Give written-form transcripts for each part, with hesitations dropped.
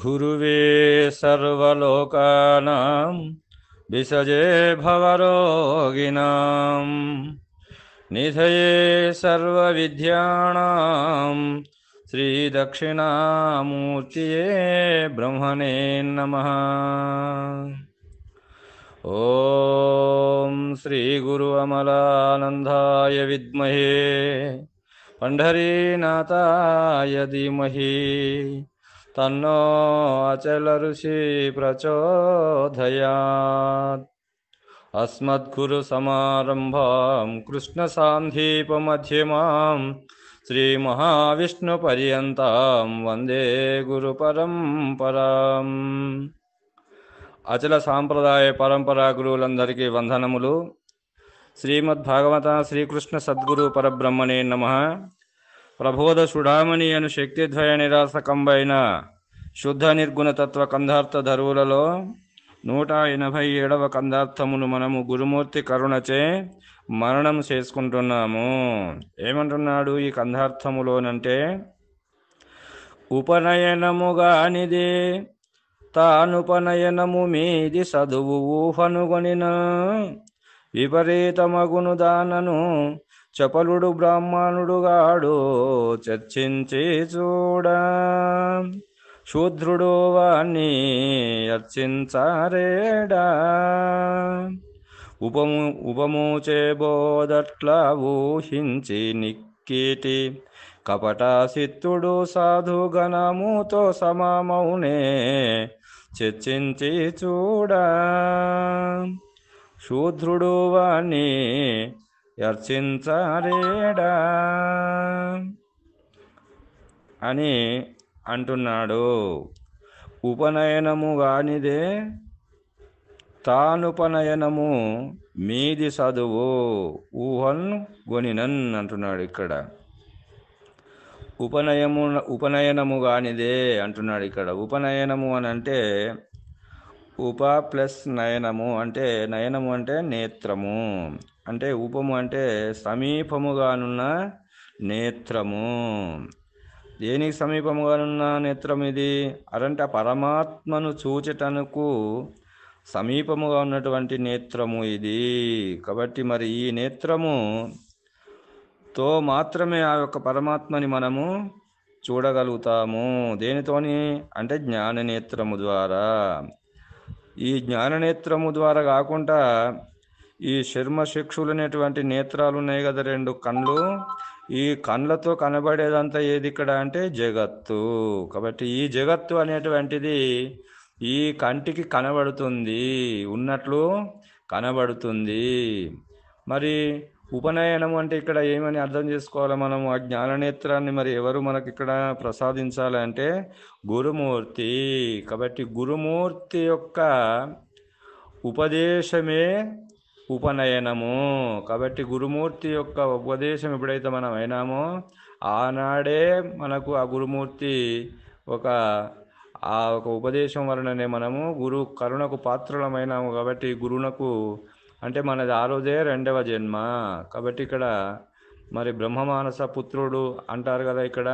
गुरुवे सर्वलोकानां विसजे भवरोगिणां निधये सर्वविद्यानां श्रीदक्षिणामूर्तये ब्रह्मणे नमः। ॐ श्रीगुरु अमलानन्दाय विद्महे पंढरीनाथाय धीमहि तन्नो अचल ऋषि प्रचोदयात्। अस्मद्गुरुसमारम्भां कृष्णसान्धीपमध्यमां श्रीमहाविष्णुपर्यन्तां वन्दे गुरुपरम्पराम्। అచల సాంప్రదాయ పరంపరా గురువులందరికీ వందనములు. శ్రీమద్భాగవత శ్రీకృష్ణ సద్గురు పరబ్రహ్మణే నమః. ప్రబోధ సుడామణి అను శక్తిద్వయ నిరాసకంబైన శుద్ధ నిర్గుణ తత్వ కందార్థ ధరువులలో 187వ కందార్థమును మనము గురుమూర్తి కరుణచే మరణం చేసుకుంటున్నాము. ఏమంటున్నాడు ఈ కందార్థములోనంటే, ఉపనయనముగానిదే తానుపనయనము మీది చదువు ఊహనుగొనిన విపరీతమగును దానను చపలుడు బ్రాహ్మణుడుగాడు చర్చించి చూడ శూద్రుడు వాణ్ణి అర్చించారేడా. ఉపమూచే బోధట్లా ఊహించి నిక్కీటి కపటాసిత్తుడు సాధుగణముతో సమమౌనే చర్చించి చూడ శూద్రుడు వాణ్ణి అర్చించారేడా అని అంటున్నాడు. ఉపనయనము గానిదే తానుపనయనము మీది చదువు ఊహన్ గొనినన్ అంటున్నాడు. ఇక్కడ ఉపనయనము గానిదే అంటున్నాడు. ఇక్కడ ఉపనయనము అని అంటే ఉప ప్లస్ నయనము అంటే, నయనము అంటే నేత్రము, అంటే ఉపము అంటే సమీపముగానున్న నేత్రము. దేనికి సమీపముగానున్న నేత్రం ఇది అరంటే పరమాత్మను చూచటనుకు సమీపముగా ఉన్నటువంటి నేత్రము ఇది. కాబట్టి మరి ఈ నేత్రము తో మాత్రమే ఆ యొక్క పరమాత్మని మనము చూడగలుగుతాము. దేనితోని అంటే జ్ఞాననేత్రము ద్వారా. ఈ జ్ఞాననేత్రము ద్వారా కాకుండా ఈ చర్మచక్షులు అనేటువంటి నేత్రాలు ఉన్నాయి కదా, 2 కళ్ళు. ఈ కళ్ళతో కనబడేదంతా ఏది ఇక్కడ అంటే జగత్తు. కాబట్టి ఈ జగత్తు అనేటువంటిది ఈ కంటికి కనబడుతుంది, ఉన్నట్లు కనబడుతుంది. మరి ఉపనయనం అంటే ఇక్కడ ఏమని అర్థం చేసుకోవాలి మనము? ఆ జ్ఞాననేత్రాన్ని మరి ఎవరు మనకి ఇక్కడ ప్రసాదించాలి అంటే గురుమూర్తి. కాబట్టి గురుమూర్తి యొక్క ఉపదేశమే ఉపనయనము. కాబట్టి గురుమూర్తి యొక్క ఉపదేశం ఎప్పుడైతే మనం అయినామో ఆనాడే మనకు ఆ గురుమూర్తి ఆ ఒక ఉపదేశం వలననే మనము గురు కరుణకు పాత్రలమైనాము. కాబట్టి గురువునకు అంటే మనది ఆ రోజే 2వ జన్మ. కాబట్టి ఇక్కడ మరి బ్రహ్మమానస పుత్రుడు అంటారు కదా ఇక్కడ.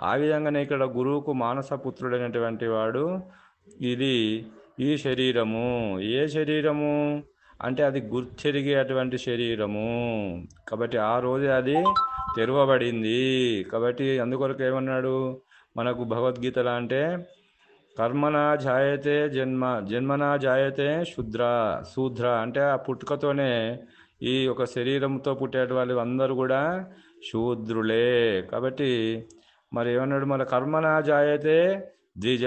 ఆ విధంగానే ఇక్కడ గురువుకు మానస పుత్రుడైనటువంటి వాడు ఇది ఈ శరీరము. ఏ శరీరము అంటే అది గుర్తెరిగేటువంటి శరీరము. కాబట్టి ఆ రోజే అది తెరవబడింది. కాబట్టి అందుకొరకు ఏమన్నాడు మనకు భగవద్గీతలో అంటే, కర్మనా జాయతే జన్మనా జాయతే శూద్ర అంటే ఆ పుట్టుకతోనే ఈ ఒక శరీరంతో పుట్టేట వాళ్ళు అందరూ కూడా శూద్రులే. కాబట్టి మరి ఏమన్నాడు, మన కర్మనా జాయతే ద్విజ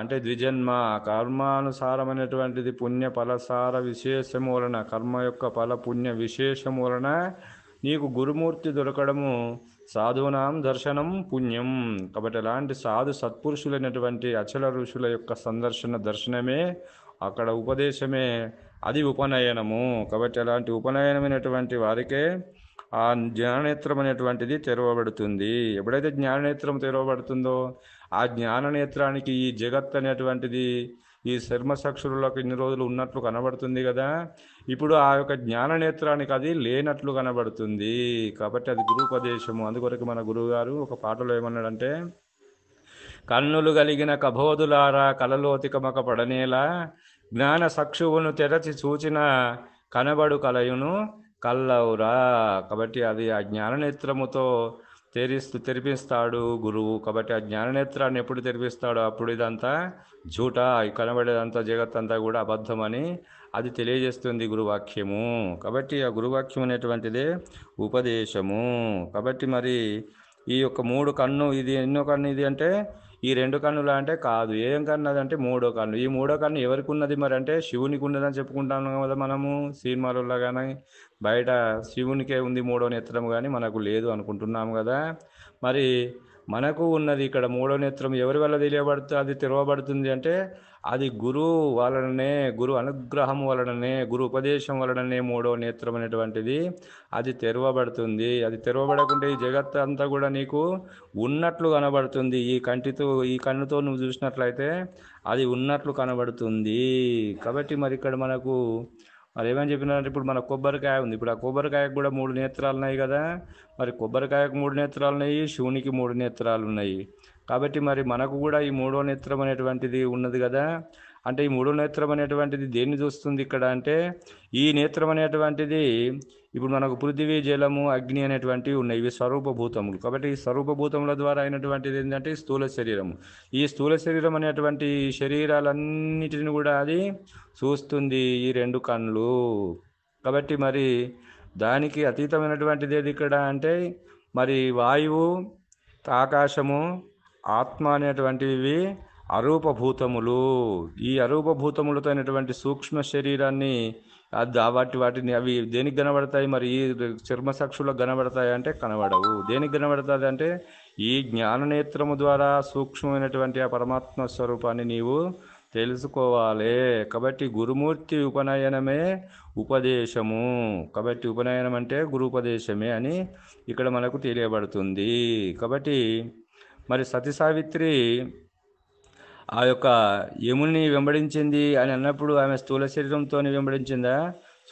అంటే ద్విజన్మ. కర్మానుసారమైనటువంటిది పుణ్య ఫలసార విశేషము వలన, కర్మ యొక్క ఫల పుణ్య విశేషము వలన నీకు గురుమూర్తి దొరకడము సాధునాం దర్శనం పుణ్యం. కాబట్టి అలాంటి సాధు సత్పురుషులైనటువంటి అచల ఋషుల యొక్క దర్శనమే అక్కడ ఉపదేశమే అది ఉపనయనము. కాబట్టి అలాంటి ఉపనయనమైనటువంటి వారికే ఆ జ్ఞాననేత్రం అనేటువంటిది తెరవబడుతుంది. ఎప్పుడైతే జ్ఞాననేత్రం తెరవబడుతుందో ఆ జ్ఞాననేత్రానికి ఈ జగత్ అనేటువంటిది ఈ చర్మచక్షులకు ఇన్ని రోజులు ఉన్నట్లు కనబడుతుంది కదా, ఇప్పుడు ఆ యొక్క జ్ఞాననేత్రానికి అది లేనట్లు కనబడుతుంది. కాబట్టి అది గురుపదేశము. అందుకొరకు మన గురువు గారు ఒక పాటలో ఏమన్నాడంటే, కన్నులు కలిగిన కబోదులారా కలలోతికమక పడనేలా జ్ఞాన చక్షువును తెరచి చూచిన కనబడు కలయును కల్లవురా. కాబట్టి అది ఆ జ్ఞాననేత్రముతో తెరిపిస్తాడు గురువు. కాబట్టి ఆ జ్ఞాననేత్రాన్ని ఎప్పుడు తెరిపిస్తాడో అప్పుడు ఇదంతా జూటా, కనబడేదంతా జగత్తంతా కూడా అబద్ధమని అది తెలియజేస్తుంది గురువాక్యము. కాబట్టి ఆ గురువాక్యం అనేటువంటిదే ఉపదేశము. కాబట్టి మరి ఈ యొక్క మూడు కన్ను, ఇది ఎన్నో కన్ను ఇది అంటే ఈ రెండు కన్నులా అంటే కాదు. ఏం కన్ను అదంటే మూడో కన్ను. ఈ మూడో కన్ను ఎవరికి ఉన్నది మరి అంటే శివునికి ఉన్నదని చెప్పుకుంటాం కదా మనము సినిమాలలో. కానీ బయట శివునికే ఉంది మూడో నేత్రం, కానీ మనకు లేదు అనుకుంటున్నాము కదా. మరి మనకు ఉన్నది ఇక్కడ మూడో నేత్రం ఎవరి వల్ల అది తెరవబడుతుంది అంటే అది గురువు వలననే, గురు అనుగ్రహం వలననే, గురు ఉపదేశం వలననే మూడో నేత్రం అనేటువంటిది అది తెరవబడుతుంది. అది తెరవబడకుంటే ఈ జగత్ అంతా కూడా నీకు ఉన్నట్లు కనబడుతుంది. ఈ కన్నుతో నువ్వు చూసినట్లయితే అది ఉన్నట్లు కనబడుతుంది. కాబట్టి మరి ఇక్కడ మనకు మరి ఏమని చెప్పినారంటే ఇప్పుడు మన కొబ్బరికాయ ఉంది. ఇప్పుడు ఆ కొబ్బరికాయకు కూడా మూడు నేత్రాలు ఉన్నాయి కదా. మరి కొబ్బరికాయకు మూడు నేత్రాలు ఉన్నాయి, శివునికి మూడు నేత్రాలు ఉన్నాయి. కాబట్టి మరి మనకు కూడా ఈ మూడో నేత్రం అనేటువంటిది ఉన్నది కదా. అంటే ఈ మూడో నేత్రం అనేటువంటిది దేన్ని చూస్తుంది ఇక్కడ అంటే ఈ నేత్రం అనేటువంటిది ఇప్పుడు మనకు పృథివీ, జలము, అగ్ని అనేటువంటివి ఉన్నాయి. ఇవి స్వరూపభూతములు. కాబట్టి ఈ స్వరూపభూతముల ద్వారా అయినటువంటిది ఏంటంటే స్థూల శరీరము. ఈ స్థూల శరీరం అనేటువంటి శరీరాలన్నిటిని కూడా అది చూస్తుంది ఈ రెండు కళ్ళు. కాబట్టి మరి దానికి అతీతమైనటువంటిది ఏది ఇక్కడ అంటే మరి వాయువు, ఆకాశము, ఆత్మ అనేటువంటివి అరూపభూతములు. ఈ అరూపభూతములతో అయినటువంటి సూక్ష్మ శరీరాన్ని వాటిని అవి దేనికి కనబడతాయి మరి ఈ చర్మసాక్షులకు కనబడతాయి అంటే కనబడవు. దేనికి కనబడుతుంది అంటే ఈ జ్ఞాననేత్రము ద్వారా సూక్ష్మమైనటువంటి ఆ పరమాత్మ స్వరూపాన్ని నీవు తెలుసుకోవాలి. కాబట్టి గురుమూర్తి ఉపనయనమే ఉపదేశము. కాబట్టి ఉపనయనం అంటే గురుపదేశమే అని ఇక్కడ మనకు తెలియబడుతుంది. కాబట్టి మరి సతీ సావిత్రి ఆ యొక్క యముని వెంబడించింది అని అన్నప్పుడు ఆమె స్థూల శరీరంతో వెంబడించిందా,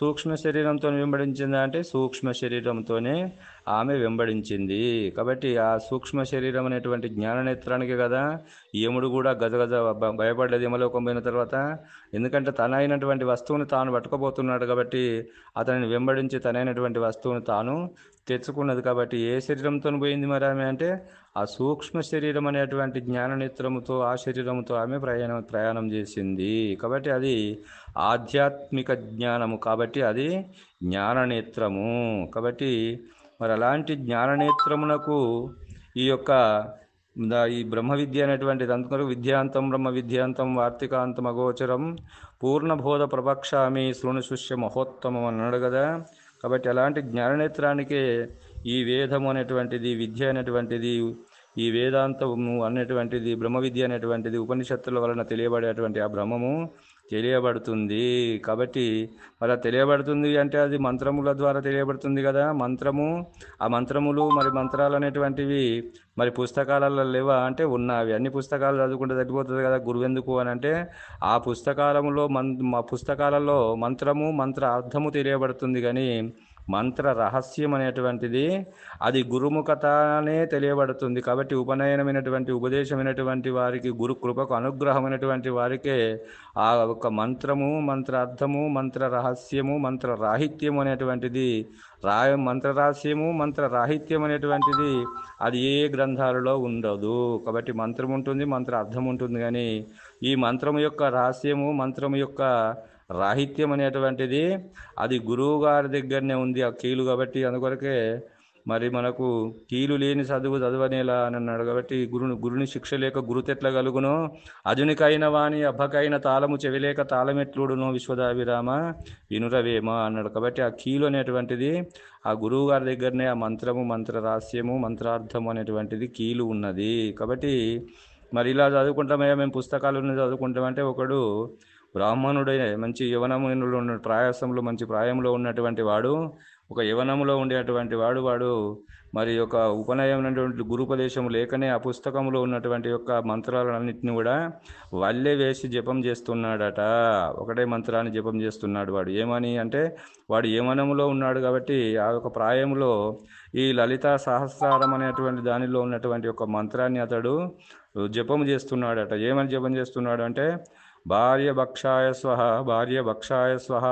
సూక్ష్మ శరీరంతో వెంబడించిందా అంటే సూక్ష్మ శరీరంతోనే ఆమె వెంబడించింది. కాబట్టి ఆ సూక్ష్మ శరీరం అనేటువంటి జ్ఞాననేత్రానికి కదా యముడు కూడా గజగజ భయపడ్డది యమలోకం పోయిన తర్వాత. ఎందుకంటే తనైనటువంటి వస్తువుని తాను పట్టుకోబోతున్నాడు కాబట్టి అతనిని వెంబడించి తనైనటువంటి వస్తువుని తాను తెచ్చుకున్నది. కాబట్టి ఏ శరీరంతో పోయింది మరి ఆమె అంటే ఆ సూక్ష్మ శరీరం అనేటువంటి జ్ఞాననేత్రముతో ఆ శరీరంతో ఆమె ప్రయాణం చేసింది. కాబట్టి అది ఆధ్యాత్మిక జ్ఞానము. కాబట్టి అది జ్ఞాననేత్రము. కాబట్టి మరి అలాంటి జ్ఞాననేత్రమునకు ఈ యొక్క ఈ బ్రహ్మ విద్య అనేటువంటిది అందుకని విద్యాంతం బ్రహ్మ విద్యాంతం వార్తికాంతం అగోచరం పూర్ణబోధ ప్రపక్షామి శృణు శిష్య మహోత్తమం అన్నాడు కదా. కాబట్టి అలాంటి జ్ఞాననేత్రానికే ఈ వేదము అనేటువంటిది, విద్య అనేటువంటిది, ఈ వేదాంతము అనేటువంటిది, బ్రహ్మ విద్య అనేటువంటిది ఉపనిషత్తుల వలన తెలియబడేటువంటి ఆ బ్రహ్మము తెలియబడుతుంది. కాబట్టి మరి తెలియబడుతుంది అంటే అది మంత్రముల ద్వారా తెలియబడుతుంది కదా. ఆ మంత్రములు మరి మంత్రాలు అనేటువంటివి మరి పుస్తకాలలో లేవా అంటే ఉన్నవి. అన్ని పుస్తకాలు చదువుకుంటే సరిపోతుంది కదా గురువెందుకు అని అంటే ఆ పుస్తకాలలో మంత్ర అర్థము తెలియబడుతుంది. కానీ మంత్ర రహస్యం అనేటువంటిది అది గురుముఖతనే తెలియబడుతుంది. కాబట్టి ఉపనయనమైనటువంటి ఉపదేశమైనటువంటి వారికి, గురు కృపకు అనుగ్రహమైనటువంటి వారికే ఆ ఒక మంత్రము, మంత్ర అర్థము, మంత్ర రహస్యము, మంత్ర రాహిత్యము అనేటువంటిది మంత్ర రహస్యము, మంత్ర రాహిత్యం అనేటువంటిది అది ఏ గ్రంథాలలో ఉండదు. కాబట్టి మంత్రం ఉంటుంది, మంత్ర అర్థం ఉంటుంది. కానీ ఈ మంత్రము యొక్క రహస్యము, మంత్రము యొక్క రాహిత్యం అనేటువంటిది అది గురువు గారి దగ్గరనే ఉంది ఆ కీలు. కాబట్టి అందుకొరకే మరి మనకు కీలు లేని చదువనేలా అని అన్నాడు. కాబట్టి గురుని శిక్ష లేక గురుతెట్ల కలుగునో, అజునికైన వాణి అబ్బకైన తాళము చెవిలేక తాళమెట్లుడునో విశ్వదాభిరామ వినురవేమ అన్నాడు. కాబట్టి ఆ కీలు అనేటువంటిది ఆ గురువు గారి దగ్గరనే ఆ మంత్రము, మంత్ర రహస్యము, మంత్రార్థము అనేటువంటిది కీలు ఉన్నది. కాబట్టి మరి ఇలా చదువుకుంటామయ్యా మేము పుస్తకాలను చదువుకుంటామంటే ఒకడు బ్రాహ్మణుడే మంచి యవనములో ప్రాయాసంలో మంచి ప్రాయంలో ఉన్నటువంటి వాడు, ఒక యవనములో ఉండేటువంటి వాడు మరి యొక్క ఉపనయనటువంటి గురుపదేశం లేకనే ఆ పుస్తకంలో ఉన్నటువంటి యొక్క మంత్రాలన్నింటినీ కూడా వల్లే వేసి జపం చేస్తున్నాడట. ఒకటే మంత్రాన్ని జపం చేస్తున్నాడు వాడు. ఏమని అంటే వాడు యవనములో ఉన్నాడు కాబట్టి ఆ యొక్క ప్రాయంలో ఈ లలితా సహస్రారం అనేటువంటి దానిలో ఉన్నటువంటి ఒక మంత్రాన్ని అతడు జపం చేస్తున్నాడట. ఏమని జపం చేస్తున్నాడు అంటే భార్య భక్షాయ స్వహ, భార్య భక్షాయ స్వహ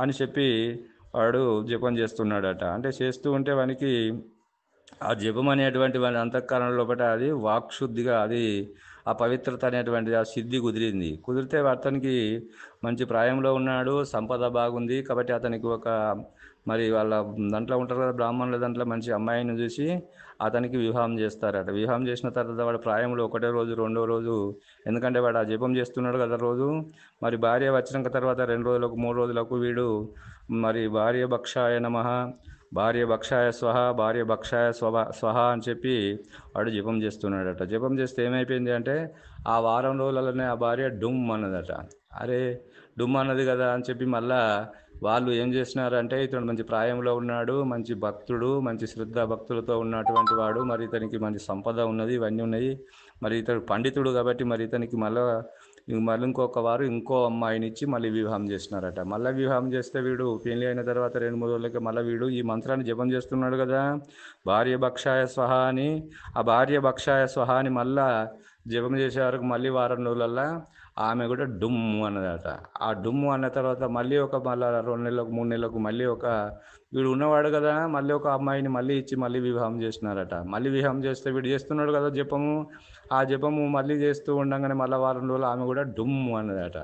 అని చెప్పి వాడు జపం చేస్తున్నాడట. అంటే చేస్తూ ఉంటే వానికి ఆ జపం అనేటువంటి వాడి అంతఃకరణ లోపల అది వాక్శుద్ధిగా, అది ఆ పవిత్రత అనేటువంటిది ఆ సిద్ధి కుదిరింది. కుదిరితే అతనికి మంచి ప్రాయంలో ఉన్నాడు, సంపద బాగుంది. కాబట్టి అతనికి ఒక మరి వాళ్ళ దాంట్లో ఉంటారు కదా బ్రాహ్మణుల దాంట్లో మంచి అమ్మాయిని చూసి అతనికి వివాహం చేస్తారట. వివాహం చేసిన తర్వాత వాడు ప్రాయంలో ఒకటే రోజు రెండో రోజు, ఎందుకంటే వాడు ఆ జపం చేస్తున్నాడు కదా రోజు, మరి భార్య వచ్చినాక తర్వాత 2 రోజులకు 3 రోజులకు వీడు మరి భార్య భక్షాయ నమః, భార్య భక్షాయ స్వహ, భార్య భక్షాయ స్వహ అని చెప్పి వాడు జపం చేస్తున్నాడట. జపం చేస్తే ఏమైపోయింది అంటే ఆ వారం రోజులలోనే ఆ భార్య డుమ్ అన్నదట. అరే డుమ్ అన్నది కదా అని చెప్పి మళ్ళా వాళ్ళు ఏం చేసినారంటే ఇతడు మంచి ప్రాయంలో ఉన్నాడు, మంచి భక్తుడు, మంచి శ్రద్ధ భక్తులతో ఉన్నటువంటి వాడు, మరి ఇతనికి మంచి సంపద ఉన్నది, ఇవన్నీ ఉన్నాయి, మరి ఇతడు పండితుడు కాబట్టి మరి ఇతనికి మళ్ళీ ఇంకొక వారు ఇంకో అమ్మాయిని ఇచ్చి మళ్ళీ వివాహం చేసినారట. మళ్ళీ వివాహం చేస్తే వీడు పెళ్లి అయిన తర్వాత 2-3 రోజులకి మళ్ళీ వీడు ఈ మంత్రాన్ని జపం చేస్తున్నాడు కదా భార్య భక్షాయ స్వహ అని. ఆ భార్య భక్షాయ స్వహ అని మళ్ళా జపం చేసే వరకు మళ్ళీ వారం రోజులల్లా ఆమె కూడా డుమ్ము అన్నదట. ఆ డుమ్ము అన్న తర్వాత మళ్ళీ మళ్ళీ 2 నెలలకు 3 నెలలకు మళ్ళీ వీడు ఉన్నవాడు కదా మళ్ళీ ఒక అమ్మాయిని మళ్ళీ ఇచ్చి మళ్ళీ వివాహం చేసినారట. మళ్ళీ వివాహం చేస్తే వీడు చేస్తున్నాడు కదా జపము, ఆ జపము మళ్ళీ చేస్తూ ఉండగానే మళ్ళీ వారం రోజులు ఆమె కూడా డుమ్ము అన్నదట.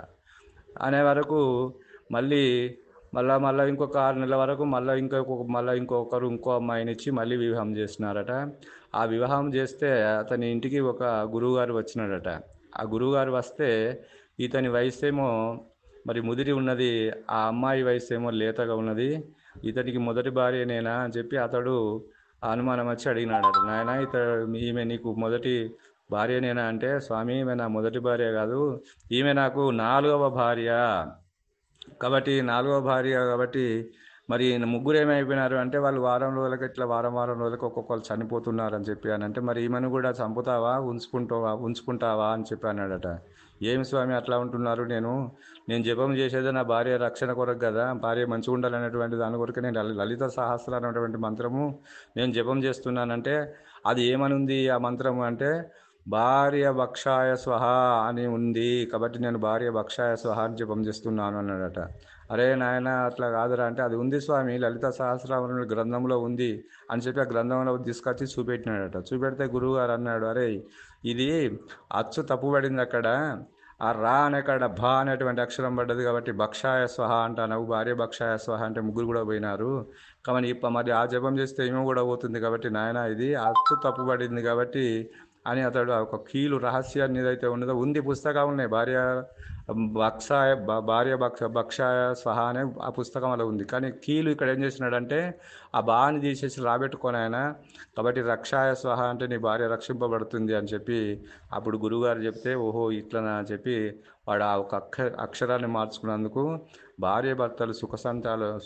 అనే వరకు మళ్ళీ మళ్ళీ ఇంకొక 6 నెలల వరకు మళ్ళీ ఇంకొకరు ఇంకో అమ్మాయిని ఇచ్చి మళ్ళీ వివాహం చేసినారట. ఆ వివాహం చేస్తే అతని ఇంటికి ఒక గురువుగారు వచ్చినాడట. ఆ గురువుగారు వస్తే ఇతని వయసు ఏమో మరి ముదిరి ఉన్నది, ఆ అమ్మాయి వయసు ఏమో లేతగా ఉన్నది. ఇతనికి మొదటి భార్యనేనా అని చెప్పి అతడు అనుమానం వచ్చి అడిగినాడట. నాయన ఈమె నీకు మొదటి భార్యనేనా అంటే, స్వామి ఈమె నా మొదటి భార్య కాదు, ఈమె నాకు 4వ భార్య. కాబట్టి 4వ భార్య కాబట్టి మరి ముగ్గురు ఏమైపోయినారు అంటే వాళ్ళు వారం రోజులకి ఇట్లా వారం రోజులకు ఒక్కొక్కరు చనిపోతున్నారు అని చెప్పి అని అంటే, మరి ఈమెను కూడా చంపుతావా ఉంచుకుంటావా అని చెప్పి అన్నాడట. ఏమి స్వామి అట్లా ఉంటున్నారు, నేను జపం చేసేది నా భార్య రక్షణ కొరకు కదా, భార్య మంచిగా ఉండాలనేటువంటి దాని కొరకు నేను లలిత సహస్ర అనేటువంటి మంత్రము నేను జపం చేస్తున్నానంటే, అది ఏమనుంది ఆ మంత్రము అంటే భార్య భక్షాయ స్వహ అని ఉంది, కాబట్టి నేను భార్య భక్షాయ స్వహ అని జపం చేస్తున్నాను అన్నాడట. అరే నాయన అట్లా కాదురా అంటే, అది ఉంది స్వామి లలిత సహస్రనామ గ్రంథంలో ఉంది అని చెప్పి ఆ గ్రంథంలో తీసుకొచ్చి చూపెట్టినాడట. చూపెడితే గురువు గారు అన్నాడు, అరే ఇది అచ్చు తప్పుపడింది అక్కడ, ఆ రా అనే కాడ భా అనేటువంటి అక్షరం పడ్డది కాబట్టి భక్షాయ స్వహ అంటావు, భార్య భక్షాయ స్వహ అంటే ముగ్గురు కూడా పోయినారు, కాబట్టి మరి ఆ జపం చేస్తే ఏమో కూడా పోతుంది, కాబట్టి నాయన ఇది అచ్చు తప్పుపడింది కాబట్టి అని అతడు ఒక కీలు రహస్యాన్ని ఏదైతే ఉన్నదో ఉంది, పుస్తకాలు ఉన్నాయి, భార్య భక్షాయ స్వహ అనే ఆ పుస్తకం అలా ఉంది. కానీ కీలు ఇక్కడ ఏం చేసినాడంటే ఆ బాని తీసేసి రాబెట్టుకొని ఆయన, కాబట్టి రక్షాయ స్వహ అంటే నీ భార్య రక్షింపబడుతుంది అని చెప్పి అప్పుడు గురువుగారు చెప్తే ఓహో ఇట్లనా అని చెప్పి వాడు ఆ ఒక అక్షరాన్ని మార్చుకున్నందుకు భార్య భర్తలు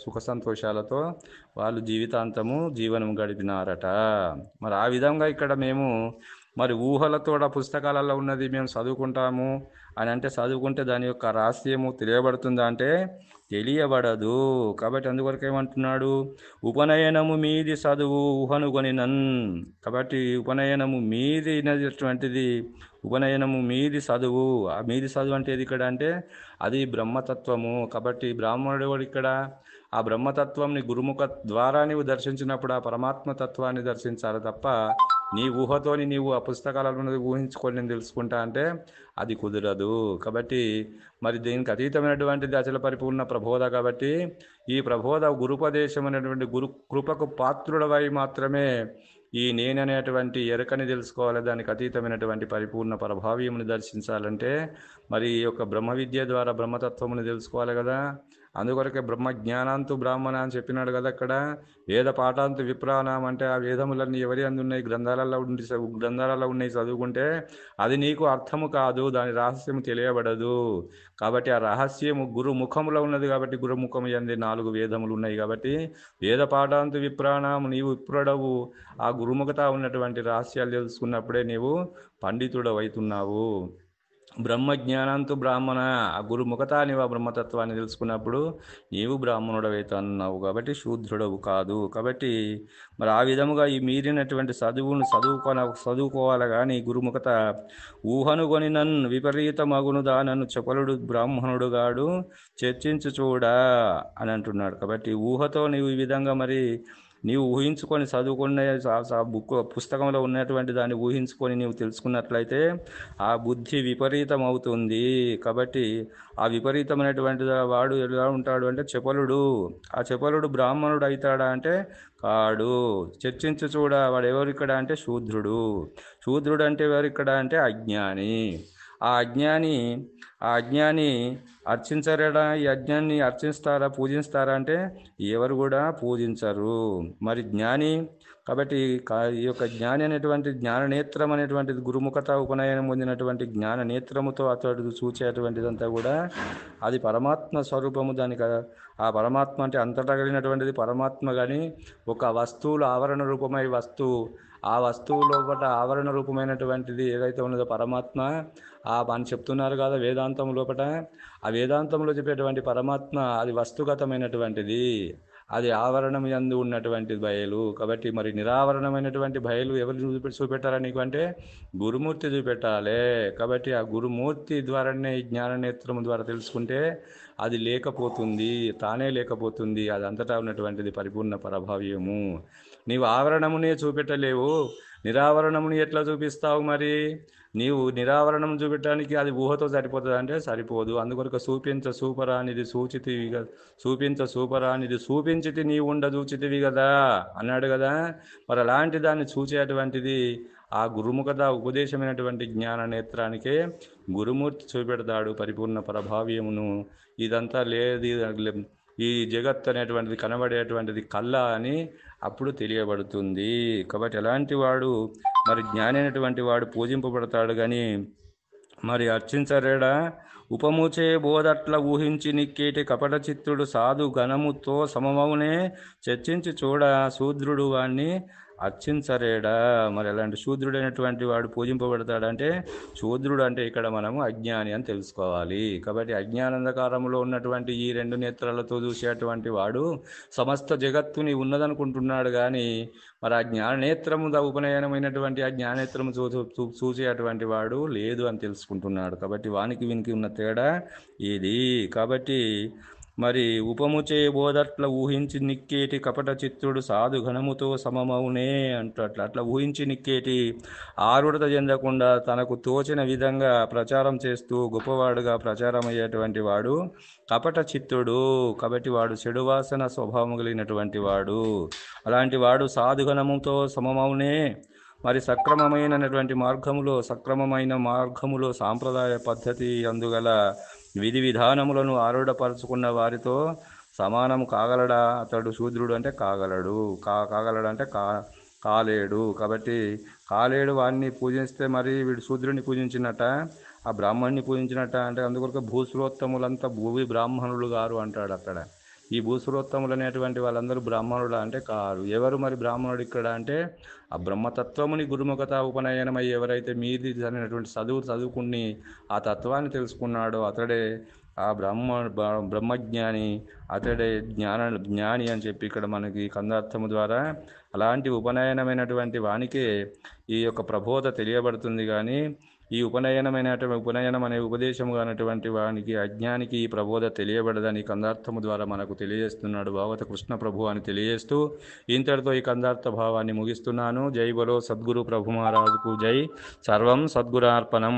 సుఖ సంతోషాలతో వాళ్ళు జీవితాంతము జీవనం గడిపినారట. మరి ఆ విధంగా ఇక్కడ మేము మరి ఊహలతో పుస్తకాలలో ఉన్నది మేము చదువుకుంటాము అని అంటే, చదువుకుంటే దాని యొక్క రహస్యము తెలియబడుతుందా అంటే తెలియబడదు. కాబట్టి అందువరకు ఏమంటున్నాడు, ఉపనయనము మీది చదువు ఊహను కొనినన్. కాబట్టి ఉపనయనము మీదినటువంటిది, ఉపనయనము మీది చదువు. ఆ మీది చదువు అంటే ఏది ఇక్కడ అంటే అది బ్రహ్మతత్వము. కాబట్టి బ్రాహ్మణుడు కూడా ఇక్కడ ఆ బ్రహ్మతత్వంని గురుముఖ ద్వారా నీవు దర్శించినప్పుడు ఆ పరమాత్మ తత్వాన్ని దర్శించాలి తప్ప నీ ఊహతోని నీవు ఆ పుస్తకాలను ఊహించుకొని నేను తెలుసుకుంటా అంటే అది కుదరదు. కాబట్టి మరి దీనికి అతీతమైనటువంటిది అచల పరిపూర్ణ ప్రబోధ. కాబట్టి ఈ ప్రబోధ గురుపదేశం అనేటువంటి గురు కృపకు పాత్రుడవై మాత్రమే ఈ నేననేటువంటి ఎరకని తెలుసుకోవాలి. దానికి అతీతమైనటువంటి పరిపూర్ణ ప్రభావ్యముని దర్శించాలంటే మరి ఈ యొక్క బ్రహ్మ విద్య ద్వారా బ్రహ్మతత్వముని తెలుసుకోవాలి కదా. అందుకొరకే బ్రహ్మ జ్ఞానాంతు బ్రాహ్మణ అని చెప్పినాడు కదా అక్కడ. వేద పాఠాంతు విప్రాణం అంటే ఆ వేదములన్నీ ఎవరి అందు ఉన్నాయి, గ్రంథాలలో ఉన్నాయి చదువుకుంటే అది నీకు అర్థము కాదు, దాని రహస్యము తెలియబడదు. కాబట్టి ఆ రహస్యము గురు ముఖములో ఉన్నది. కాబట్టి గురుముఖము యందు 4 వేదములు ఉన్నాయి. కాబట్టి వేద పాఠాంతు విప్రాణం, నీవు విప్రుడవు. ఆ గురుముఖత ఉన్నటువంటి రహస్యాలు తెలుసుకున్నప్పుడే నీవు పండితుడవైతున్నావు. బ్రహ్మజ్ఞానంతో బ్రాహ్మణ ఆ గురుముఖతా నీవు ఆ బ్రహ్మతత్వాన్ని తెలుసుకున్నప్పుడు నీవు బ్రాహ్మణుడవైతే అన్నావు కాబట్టి శూద్రుడవు కాదు. కాబట్టి మరి ఆ విధముగా ఈ మీరినటువంటి చదువుకోవాలి కానీ గురుముఖత ఊహను కొని నన్ను విపరీత మగును దానను చపలుడు బ్రాహ్మణుడు గాడు చర్చించు చూడా అని అంటున్నాడు. కాబట్టి ఊహతో నీవు ఈ విధంగా మరి నీవు ఊహించుకొని చదువుకునే పుస్తకంలో ఉన్నటువంటి దాన్ని ఊహించుకొని నీవు తెలుసుకున్నట్లయితే ఆ బుద్ధి విపరీతం అవుతుంది. కాబట్టి ఆ విపరీతమైనటువంటి వాడు ఎలా ఉంటాడు అంటే చపలుడు. ఆ చపలుడు బ్రాహ్మణుడు అవుతాడా అంటే కాడు. చర్చించు చూడ వాడు ఎవరిక్కడ అంటే శూద్రుడు. శూద్రుడు అంటే ఎవరిక్కడ అంటే అజ్ఞాని. ఆ అజ్ఞాని ఆ అజ్ఞాని అర్చించరడా? ఈ అజ్ఞాన్ని అర్చిస్తారా, పూజిస్తారా అంటే ఎవరు కూడా పూజించరు. మరి జ్ఞాని కాబట్టి ఈ యొక్క జ్ఞాని అనేటువంటి జ్ఞాననేత్రం అనేటువంటిది గురుముఖత ఉపనయనం పొందినటువంటి జ్ఞాననేత్రముతో అతడు చూచేటువంటిదంతా కూడా అది పరమాత్మ స్వరూపము. దానికి ఆ పరమాత్మ అంటే అంతటా కలిగినటువంటిది పరమాత్మ. కానీ ఒక వస్తువులు ఆవరణ రూపమై ఆ వస్తువు లోపల ఆవరణ రూపమైనటువంటిది ఏదైతే ఉన్నదో పరమాత్మ అని చెప్తున్నారు కదా వేదాంతం లోపల. ఆ వేదాంతంలో చెప్పేటువంటి పరమాత్మ అది వస్తుగతమైనటువంటిది, అది ఆవరణం యందు ఉన్నటువంటి బయలు. కాబట్టి మరి నిరావరణమైనటువంటి బయలు ఎవరు చూపెట్టారా నీకు అంటే గురుమూర్తి చూపెట్టాలి. కాబట్టి ఆ గురుమూర్తి ద్వారానే ఈ జ్ఞాననేత్రం ద్వారా తెలుసుకుంటే అది లేకపోతుంది, తానే లేకపోతుంది. అది అంతటా ఉన్నటువంటిది పరిపూర్ణ పరభావ్యము. నీవు ఆవరణమునే చూపెట్టలేవు, నిరావరణముని ఎట్లా చూపిస్తావు? మరి నీవు నిరావరణం చూపెట్టడానికి అది ఊహతో సరిపోతుంది అంటే సరిపోదు. అందుకొరకు చూపించ సూపరానిది చూపించితి నీవు ఉండ చూచితివి కదా అన్నాడు కదా. మరి అలాంటి దాన్ని చూచేటువంటిది ఆ గురుముఖత ఉపదేశమైనటువంటి జ్ఞాన నేత్రానికే గురుమూర్తి చూపెడతాడు పరిపూర్ణ పరభావ్యమును. ఇదంతా లేదు, ఈ జగత్ అనేటువంటిది కనబడేటువంటిది కళ్ళ అని అప్పుడు తెలియబడుతుంది. కాబట్టి ఎలాంటి వాడు మరి జ్ఞాని అయినటువంటి వాడు పూజింపబడతాడు కానీ మరి అర్చించరేడా? ఉపముచే బోధట్ల ఊహించి నిక్కేటి కపట చిత్తుడు సాధు గణముతో సమమౌనే చర్చించి చూడ శూద్రుడు వాణ్ణి అర్చించరేడా? మరి అలాంటి శూద్రుడైనటువంటి వాడు పూజింపబడతాడంటే శూద్రుడు అంటే ఇక్కడ మనము అజ్ఞాని అని తెలుసుకోవాలి. కాబట్టి అజ్ఞానంధకారంలో ఉన్నటువంటి ఈ రెండు నేత్రాలతో చూసేటువంటి వాడు సమస్త జగత్తుని ఉన్నదనుకుంటున్నాడు. కానీ మరి ఆ జ్ఞాననేత్రము ఉపనయనమైనటువంటి ఆ జ్ఞానేత్రము చూసేటువంటి వాడు లేదు అని తెలుసుకుంటున్నాడు. కాబట్టి వానికి వీనికి ఉన్న తేడా ఇది. కాబట్టి మరి ఉపముచే బోధట్ల ఊహించి నిక్కేటి కపట చిత్తుడు సాధు ఘనముతో సమమౌనే అట్లా ఊహించి నిక్కేటి ఆరుడత చెందకుండా తనకు తోచిన విధంగా ప్రచారం చేస్తూ గొప్పవాడుగా ప్రచారం అయ్యేటువంటి వాడు కపట చిత్తుడు. కాబట్టి వాడు చెడువాసన స్వభావం కలిగినటువంటి వాడు. అలాంటి వాడు సాధుగణముతో సమమౌనే. మరి సక్రమమైన మార్గములో సాంప్రదాయ పద్ధతి అందుగల విధి విధానములను ఆరూఢపరుచుకున్న వారితో సమానము కాగలడా? అతడు శూద్రుడు అంటే కాగలడు. కాగలడు అంటే కాలేడు. కాబట్టి కాలేడు. వాడిని పూజిస్తే మరి వీడు శూద్రుడిని పూజించినట్ట, ఆ బ్రాహ్మణ్ణి పూజించినట్ట అంటే అందుకొరకు భూసురోత్తములంతా భూవి బ్రాహ్మణులు గారు అంటాడు అక్కడ. ఈ భూసురోత్తములు అనేటువంటి వాళ్ళందరూ బ్రాహ్మణుడు అంటే కారు. ఎవరు మరి బ్రాహ్మణుడు ఇక్కడ అంటే ఆ బ్రహ్మతత్వముని గురుముఖత ఉపనయనమై ఎవరైతే మీది అనేటువంటి చదువుకుని ఆ తత్వాన్ని తెలుసుకున్నాడో అతడే ఆ బ్రహ్మజ్ఞాని, అతడే జ్ఞాని అని చెప్పి ఇక్కడ మనకి కందార్థము ద్వారా అలాంటి ఉపనయనమైనటువంటి వానికే ఈ యొక్క ప్రబోధ తెలియబడుతుంది. కానీ ఈ ఉపనయనం అనే ఉపదేశము అనేటువంటి వానికి అజ్ఞానికి ఈ ప్రబోధ తెలియబడదని కందార్థము ద్వారా మనకు తెలియజేస్తున్నాడు భాగవత కృష్ణ ప్రభు అని తెలియజేస్తూ ఇంతటితో ఈ కందార్థ భావాన్ని ముగిస్తున్నాను. జై బలో సద్గురు ప్రభు మహారాజుకు జై. సర్వం సద్గురార్పణం.